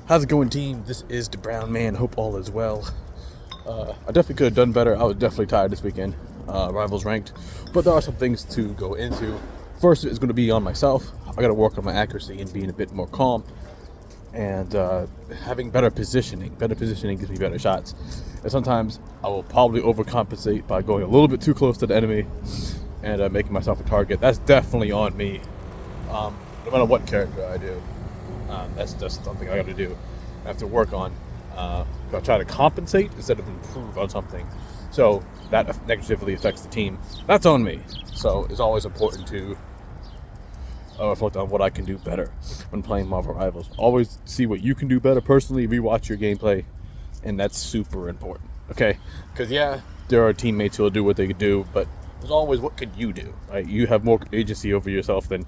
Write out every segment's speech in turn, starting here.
How's it going, team? This is the Brown Man. Hope all is well. I definitely could have done better. I was definitely tired this weekend. Rivals ranked, but there are some things to go into. First is going to be on myself. I got to work on my accuracy and being a bit more calm, and having better positioning. Better positioning gives me better shots. And sometimes I will probably overcompensate by going a little bit too close to the enemy and making myself a target. That's definitely on me. No matter what character I do. That's just something I got to do. I have to work on. I'll try to compensate instead of improve on something. So that negatively affects the team. That's on me. So it's always important to reflect on what I can do better when playing Marvel Rivals. Always see what you can do better personally. Rewatch your gameplay, and that's super important. Okay? Because there are teammates who will do what they can do, but there's always what could you do. Right? You have more agency over yourself than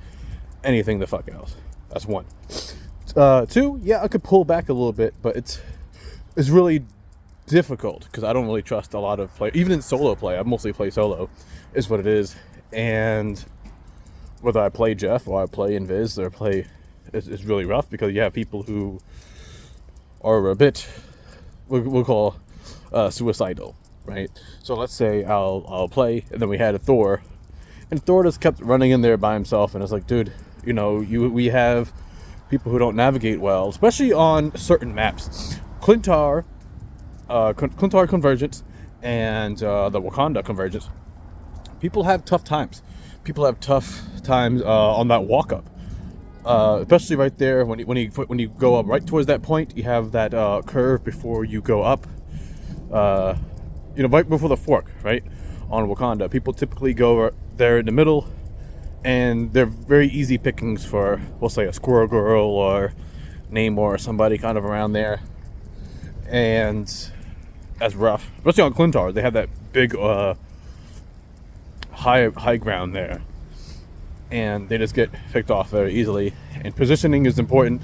anything the fuck else. That's one. Two, I could pull back a little bit, but it's really difficult because I don't really trust a lot of players. Even in solo play, I mostly play solo, is what it is. And whether I play Jeff or I play Invis or play, it's really rough because you have people who are a bit, we'll call suicidal, right? So let's say I'll play, and then we had a Thor, and Thor just kept running in there by himself, and it's like, dude, we have people who don't navigate well, especially on certain maps. Clintar Convergence and the Wakanda Convergence. People have tough times. People have tough times on that walk up, especially right there when you go up right towards that point. You have that curve before you go up. Right before the fork, right on Wakanda. People typically go there in the middle. And they're very easy pickings for, we'll say, a Squirrel Girl or Namor or somebody kind of around there. And that's rough. Especially on Clintar. They have that big high ground there. And they just get picked off very easily. And positioning is important.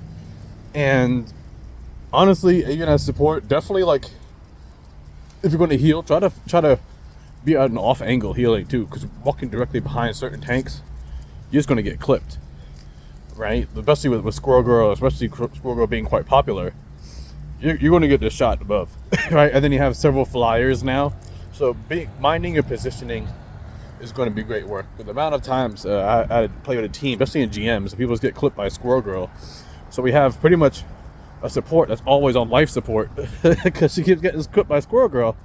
And honestly, even as support, definitely if you're going to heal, try to be at an off angle healing too. Because walking directly behind certain tanks, you're just going to get clipped, right? Especially with Squirrel Girl, especially Squirrel Girl being quite popular, you're going to get the shot above, right? And then you have several flyers now, so minding your positioning is going to be great work. But the amount of times I play with a team, especially in GMs, people just get clipped by Squirrel Girl, so we have pretty much a support that's always on life support because she keeps getting clipped by Squirrel Girl.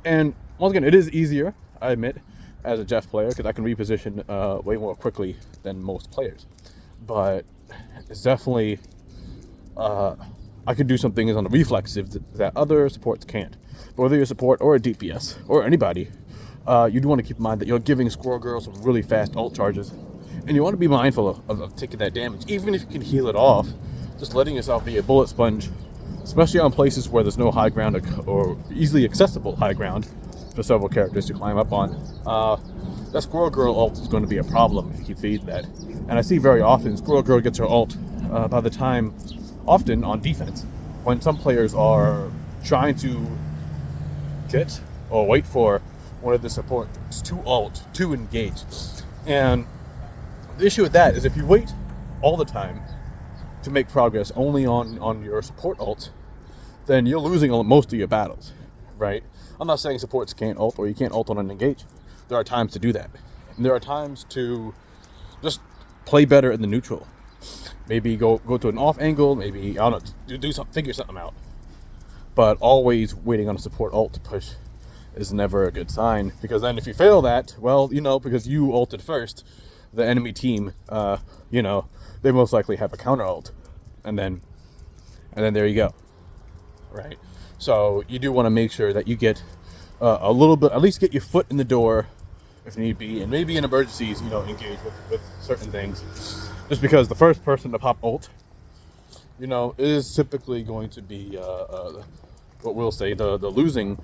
And once again, it is easier, I admit, as a Jeff player, because I can reposition way more quickly than most players. But it's definitely, I could do some things on the reflexive that other supports can't. But whether you're a support or a DPS or anybody, you do want to keep in mind that you're giving Squirrel Girl some really fast ult charges. And you want to be mindful of taking that damage, even if you can heal it off. Just letting yourself be a bullet sponge, especially on places where there's no high ground or easily accessible high ground for several characters to climb up on. That Squirrel Girl ult is going to be a problem if you keep feeding that. And I see very often Squirrel Girl gets her ult by the time, often on defense, when some players are trying to get or wait for one of the supports to ult, to engage. And the issue with that is if you wait all the time to make progress only on your support ult, then you're losing most of your battles, right? I'm not saying supports can't ult or you can't ult on an engage. There are times to do that. And there are times to just play better in the neutral. Maybe go to an off angle, maybe, I don't know, do something, figure something out. But always waiting on a support ult to push is never a good sign. Because then if you fail that, well, because you ulted first, the enemy team, they most likely have a counter ult. And then there you go. Right? So you do want to make sure that you get a little bit, at least get your foot in the door if need be, and maybe in emergencies, engage with certain things. Just because the first person to pop ult, is typically going to be what we'll say the losing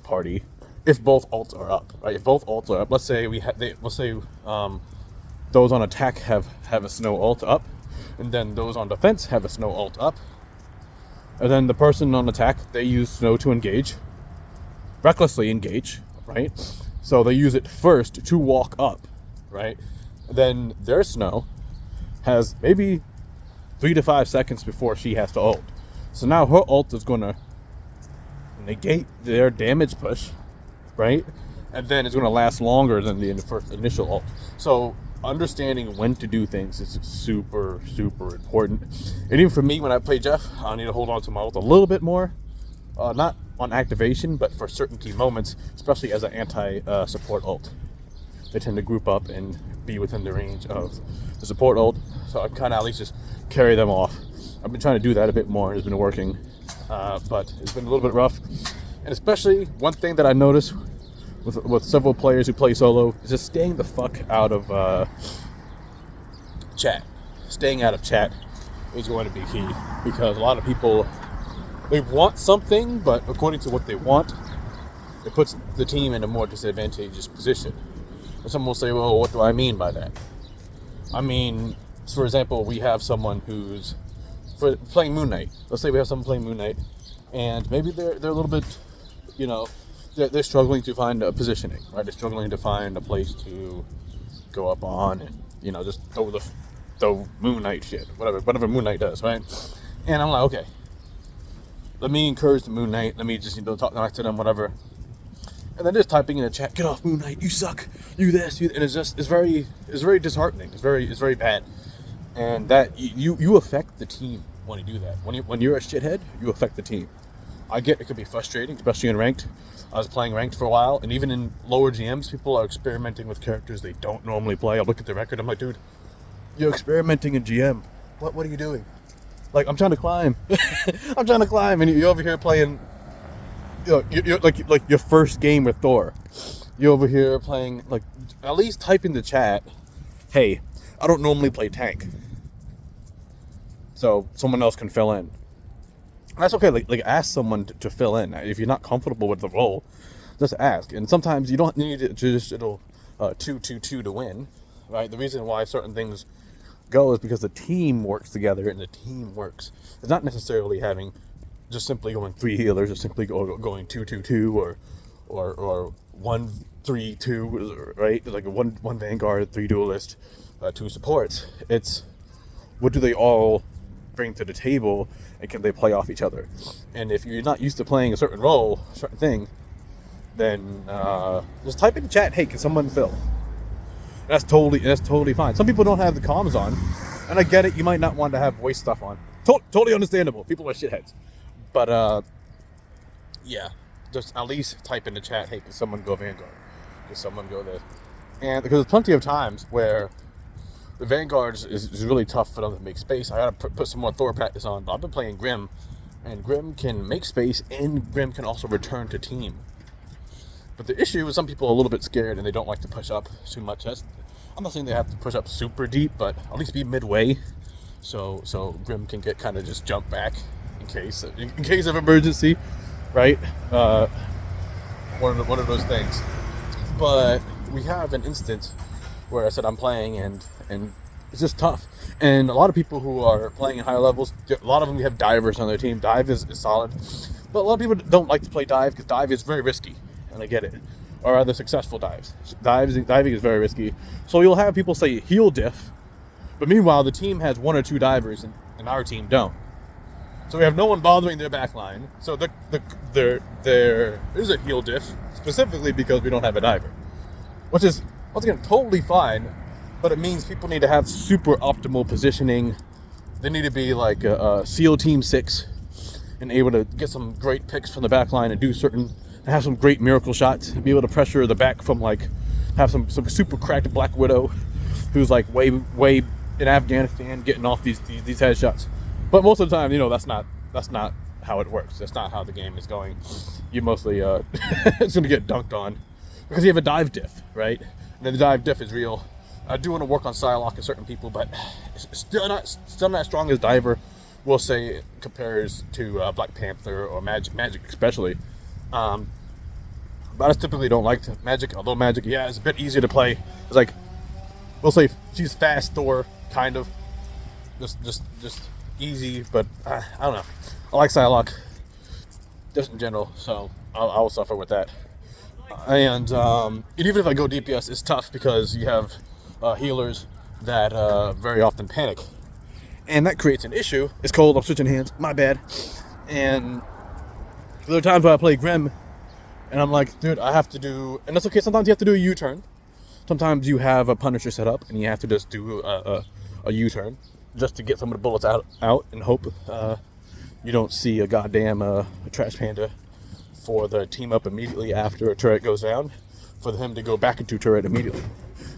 party if both ults are up. Right? If both ults are up, let's say those on attack have a snow ult up, and then those on defense have a snow ult up. And then the person on attack, they use snow to engage, recklessly engage, right? So they use it first to walk up, right? Then their snow has maybe 3 to 5 seconds before she has to ult. So now her ult is going to negate their damage push, right? And then it's going to last longer than the first initial ult. So understanding when to do things is super, super important. And even for me, when I play Jeff, I need to hold on to my ult a little bit more. Not on activation, but for certain key moments, especially as an anti-support ult. They tend to group up and be within the range of the support ult. So I kind of at least just carry them off. I've been trying to do that a bit more. It's been working. But it's been a little bit rough. And especially one thing that I noticed with several players who play solo is just staying the fuck out of chat. Staying out of chat is going to be key, because a lot of people, they want something, but according to what they want, it puts the team in a more disadvantageous position. And someone will say, well, what do I mean by that? I mean, for example, we have someone who's playing Moon Knight. Let's say we have someone playing Moon Knight, and maybe they're a little bit, they're struggling to find a positioning, right? They're struggling to find a place to go up on and, just throw Moon Knight shit, whatever Moon Knight does, right? And I'm like, okay, let me encourage the Moon Knight. Let me just, talk back to them, whatever. And then just typing in the chat, get off Moon Knight, you suck, you this, you, and it's very disheartening. It's very bad. And that you affect the team when you do that. When you're a shithead, you affect the team. I get it could be frustrating, especially in ranked. I was playing ranked for a while, and even in lower GMs, people are experimenting with characters they don't normally play. I look at the record, I'm like, dude, you're experimenting in GM. What are you doing? Like, I'm trying to climb. I'm trying to climb, and you're over here playing. You're like your first game with Thor. You're over here playing, like, at least type in the chat, hey, I don't normally play tank, so someone else can fill in. That's okay. Like ask someone to fill in. If you're not comfortable with the role, just ask. And sometimes you don't need it traditional 2-2-2 to win, right? The reason why certain things go is because the team works together, and the team works. It's not necessarily having just simply going 3 healers, or simply going 2-2-2, or 1-3-2, right? Like one Vanguard, 3 duelist, 2 supports. It's what do they all bring to the table, and can they play off each other? And if you're not used to playing a certain role, a certain thing, then just type in the chat, hey, can someone fill? That's totally fine. Some people don't have the comms on, and I get it. You might not want to have voice stuff on. Totally understandable. People are shitheads. But yeah, just at least type in the chat, hey, can someone go Vanguard? Can someone go this? And because there's plenty of times where the Vanguards is really tough for them to make space. I gotta put some more Thor practice on, but I've been playing Grim, and Grim can make space, and Grim can also return to team. But the issue is some people are a little bit scared, and they don't like to push up too much. I'm not saying they have to push up super deep, but at least be midway, so Grim can get kind of just jump back in case of emergency, right? One of those things. But we have an instance where I said I'm playing, and it's just tough. And a lot of people who are playing at higher levels, a lot of them have divers on their team. Dive is solid, but a lot of people don't like to play dive because dive is very risky, and I get it. Or other successful dives. Diving is very risky. So you'll have people say heal diff, but meanwhile the team has 1 or 2 divers, and our team don't. So we have no one bothering their backline. So there is a heal diff, specifically because we don't have a diver, which is, once again, totally fine, but it means people need to have super optimal positioning. They need to be like a SEAL Team 6 and able to get some great picks from the back line and have some great miracle shots, be able to pressure the back from, like, have some super cracked Black Widow who's like way in Afghanistan getting off these headshots. But most of the time, that's not how it works. That's not how the game is going. You mostly it's gonna get dunked on because you have a dive diff, right? And then the dive diff is real. I do want to work on Psylocke in certain people, but it's still not as strong as Diver. We'll say it compares to Black Panther or Magic especially. But I typically don't like Magic, although Magic, yeah, it's a bit easier to play. It's like, we'll say she's fast Thor, kind of. Just easy, but I don't know. I like Psylocke, just in general, so I'll suffer with that. And even if I go DPS, it's tough because you have healers that very often panic. And that creates an issue. It's cold, I'm switching hands, my bad. And there are times where I play Grim, and I'm like, dude, I have to do, and that's okay. Sometimes you have to do a U-turn. Sometimes you have a Punisher set up, and you have to just do a U-turn just to get some of the bullets out and hope you don't see a goddamn trash panda for the team up immediately after a turret goes down, for him to go back into turret immediately.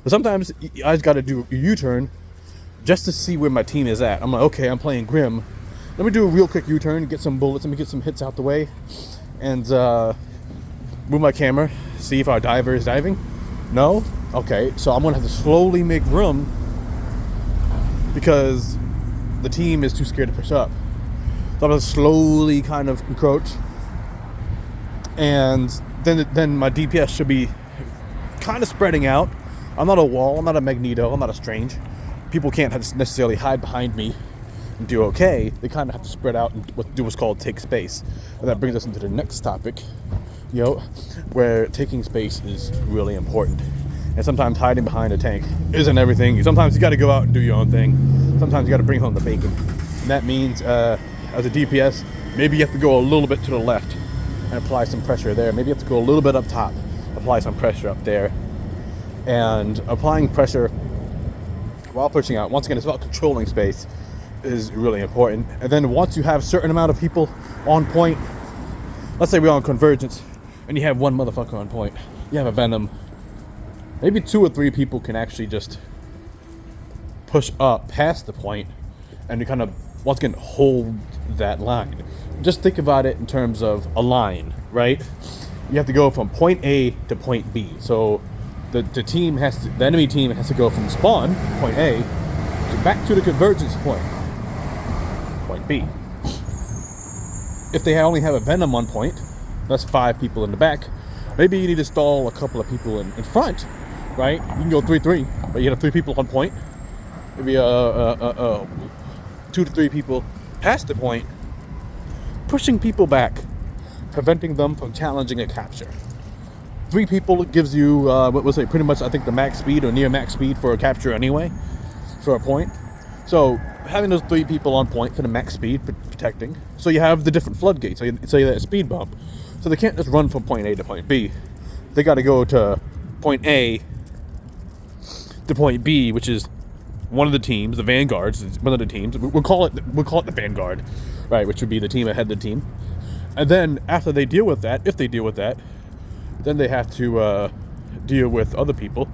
But sometimes I just got to do a U-turn just to see where my team is at. I'm like, okay, I'm playing Grim. Let me do a real quick U-turn, get some bullets, let me get some hits out the way, and move my camera, see if our diver is diving. No? Okay, so I'm gonna have to slowly make room because the team is too scared to push up. So I'm gonna slowly kind of encroach, and then my DPS should be kind of spreading out. I'm not a wall, I'm not a Magneto, I'm not a Strange. People can't necessarily hide behind me and do okay. They kind of have to spread out and do what's called take space. And that brings us into the next topic, where taking space is really important. And sometimes hiding behind a tank isn't everything. Sometimes you got to go out and do your own thing. Sometimes you got to bring home the bacon. And that means, as a DPS, maybe you have to go a little bit to the left and apply some pressure there. Maybe you have to go a little bit up top, apply some pressure up there. And applying pressure while pushing out, once again, it's about controlling space, is really important. And then once you have a certain amount of people on point, let's say we're on convergence, and you have one motherfucker on point, you have a Venom, maybe 2 or 3 people can actually just push up past the point, and you kind of, once again, hold that line. Just think about it in terms of a line, right? You have to go from point A to point B. So the enemy team has to go from spawn, point A, back to the convergence point B. If they only have a Venom on point, that's 5 people in the back. Maybe you need to stall a couple of people in front, right? You can go 3-3, but you have 3 people on point. Maybe 2 to 3 people past the point, pushing people back, preventing them from challenging a capture. 3 people gives you, what was it, pretty much, I think, the max speed or near max speed for a capture anyway, for a point. So having those 3 people on point for the max speed, protecting, so you have the different floodgates, so you have that speed bump. So they can't just run from point A to point B. They got to go to point A to point B, which is one of the teams, the Vanguards, one of the teams. We'll call it the Vanguard, right? Which would be the team ahead of the team. And then after they deal with that, if they deal with that, then they have to deal with other people,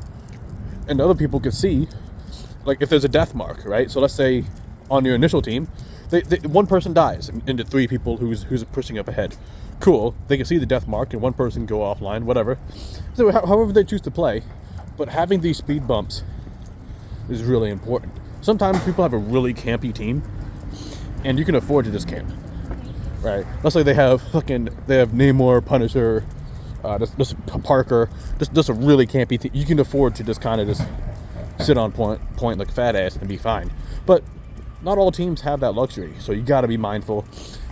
and other people can see, like if there's a death mark, right? So let's say on your initial team, one person dies into 3 people who's pushing up ahead. Cool, they can see the death mark and one person go offline, whatever. So however they choose to play, but having these speed bumps is really important. Sometimes people have a really campy team, and you can afford to just camp, right? Let's say they have Namor, Punisher, just Parker, just a really campy team. You can afford to just kind of just sit on point like a fat ass and be fine. But not all teams have that luxury, so you got to be mindful.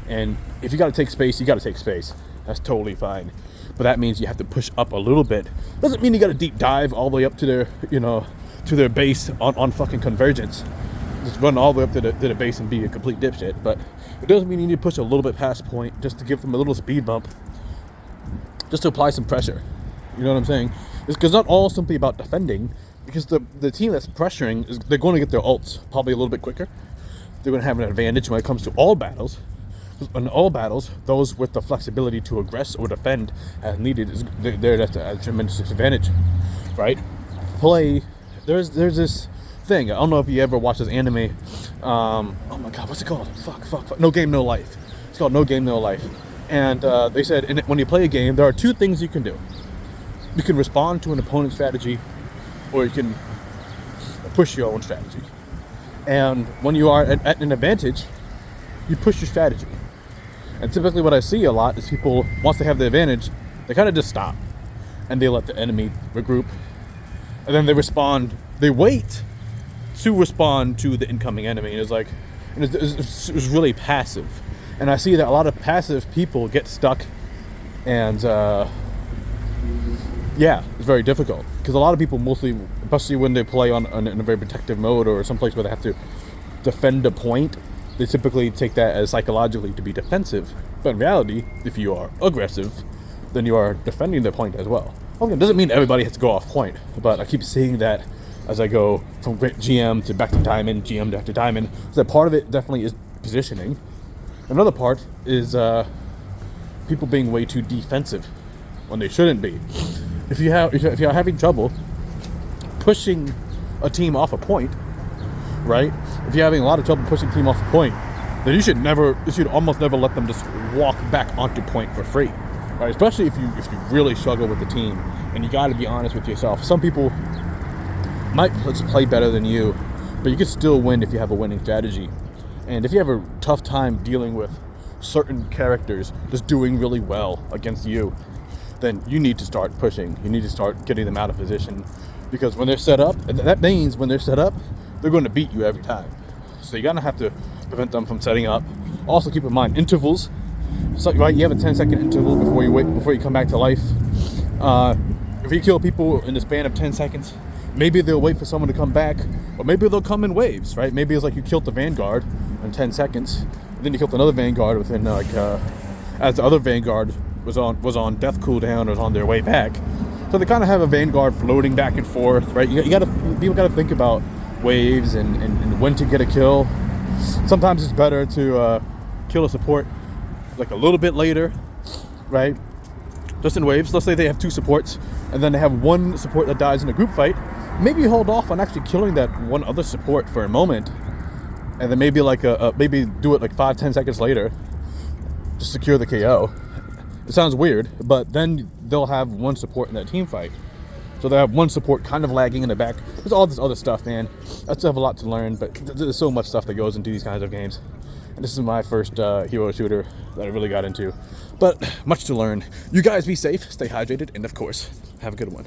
And if you got to take space, you got to take space. That's totally fine. But that means you have to push up a little bit. Doesn't mean you got to deep dive all the way up to their, to their base on fucking convergence. Just run all the way up to the base and be a complete dipshit. But it doesn't mean you need to push a little bit past point just to give them a little speed bump, just to apply some pressure. You know what I'm saying? It's because not all simply about defending, because the team that's pressuring, they're going to get their ults probably a little bit quicker. They're going to have an advantage when it comes to all battles. In all battles, those with the flexibility to aggress or defend as needed, they're at a tremendous disadvantage, right? There's this thing. I don't know if you ever watched this anime. Oh my god, what's it called? Fuck. No Game, No Life. It's called No Game, No Life. And they said when you play a game, there are 2 things you can do. You can respond to an opponent's strategy, or you can push your own strategy. And when you are at an advantage, you push your strategy. And typically what I see a lot is people, once they have the advantage, they kind of just stop. And they let the enemy regroup. And then they respond, they wait to respond to the incoming enemy. And it's really passive. And I see that a lot of passive people get stuck. And yeah, it's very difficult. Because a lot of people mostly, especially when they play in a very protective mode or someplace where they have to defend a point, they typically take that as psychologically to be defensive. But in reality, if you are aggressive, then you are defending the point as well. Okay, it doesn't mean everybody has to go off point, but I keep seeing that as I go from GM to back to diamond, GM back to diamond. So part of it definitely is positioning. Another part is people being way too defensive when they shouldn't be. If you're having trouble pushing a team off a point, right? If you're having a lot of trouble pushing a team off a point, then you should almost never let them just walk back onto point for free, right? Especially if you really struggle with the team, and you got to be honest with yourself. Some people might just play better than you, but you can still win if you have a winning strategy. And if you have a tough time dealing with certain characters just doing really well against you, then you need to start pushing. You need to start getting them out of position, because when they're set up, that means when they're set up, they're going to beat you every time. So you're gonna have to prevent them from setting up. Also keep in mind intervals. So, right, you have a 10-second interval before you come back to life. If you kill people in the span of 10 seconds, maybe they'll wait for someone to come back, or maybe they'll come in waves, right? Maybe it's like you killed the Vanguard in 10 seconds, and then you killed another Vanguard within as the other Vanguard was on death cooldown or was on their way back. So they kind of have a Vanguard floating back and forth, right? People gotta think about waves and when to get a kill. Sometimes it's better to kill a support like a little bit later, right? Just in waves. Let's say they have 2 supports, and then they have 1 support that dies in a group fight. Maybe hold off on actually killing that one other support for a moment, and then maybe maybe do it like 5-10 seconds later to secure the KO. It sounds weird, but then they'll have 1 support in that team fight. So they have 1 support kind of lagging in the back. There's all this other stuff, man. I still have a lot to learn, but there's so much stuff that goes into these kinds of games. And this is my first hero shooter that I really got into. But much to learn. You guys be safe, stay hydrated, and of course, have a good one.